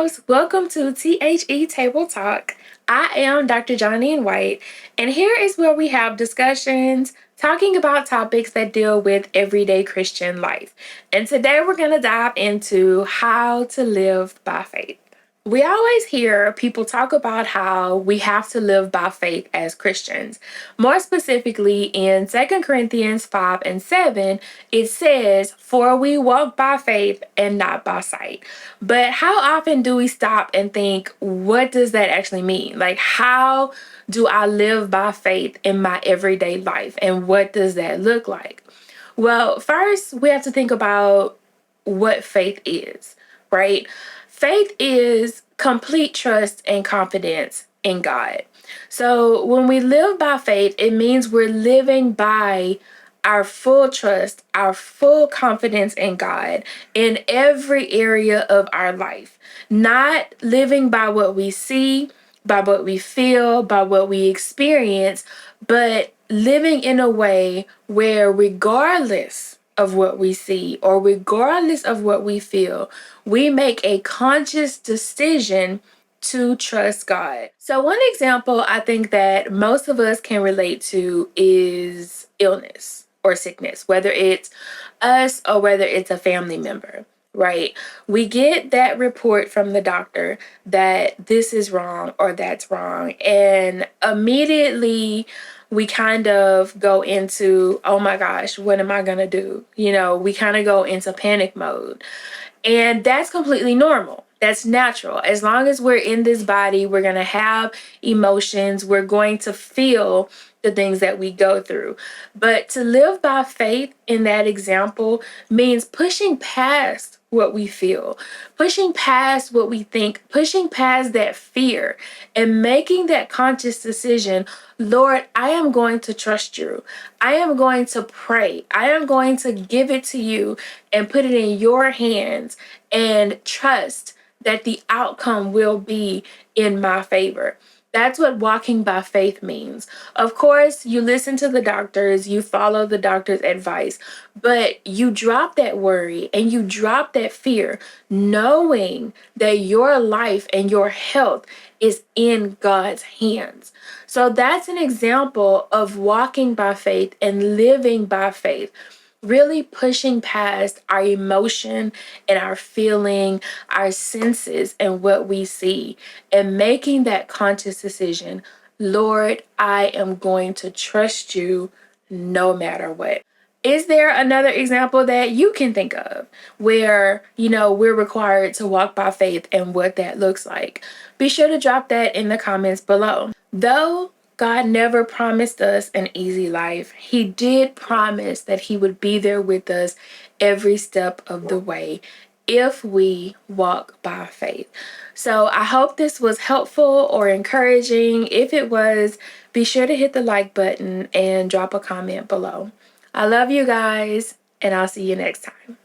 house. Welcome to T.H.E. Table Talk. I am Dr. Johnny and White, and here is where we have discussions talking about topics that deal with everyday Christian life. And today we're going to dive into how to live by faith. We always hear people talk about how we have to live by faith as Christians. More specifically, in 2 Corinthians 5 and 7, it says, "For we walk by faith and not by sight." But how often do we stop and think, what does that actually mean? Like, how do I live by faith in my everyday life? And what does that look like? Well, first, we have to think about what faith is, right? Faith is complete trust and confidence in God. So when we live by faith, it means we're living by our full trust, our full confidence in God in every area of our life, not living by what we see, by what we feel, by what we experience, but living in a way where regardless of what we see or regardless of what we feel, we make a conscious decision to trust God. So one example I think that most of us can relate to is illness or sickness, whether it's us or whether it's a family member, right? We get that report from the doctor that this is wrong or that's wrong, and immediately we kind of go into, oh my gosh, what am I gonna do? We kind of go into panic mode. And that's completely normal. That's natural. As long as we're in this body, we're going to have emotions. We're going to feel the things that we go through. But to live by faith in that example means pushing past what we feel, pushing past what we think, pushing past that fear, and making that conscious decision. Lord, I am going to trust you. I am going to pray. I am going to give it to you and put it in your hands and trust that the outcome will be in my favor. That's what walking by faith means. Of course, you listen to the doctors, you follow the doctor's advice, but you drop that worry and you drop that fear, knowing that your life and your health is in God's hands. So that's an example of walking by faith and living by faith. Really pushing past our emotion and our feeling, our senses and what we see, and making that conscious decision. Lord, I am going to trust you no matter what. Is there another example that you can think of where, we're required to walk by faith and what that looks like? Be sure to drop that in the comments below. Though God never promised us an easy life, He did promise that He would be there with us every step of the way if we walk by faith. So I hope this was helpful or encouraging. If it was, be sure to hit the like button and drop a comment below. I love you guys, and I'll see you next time.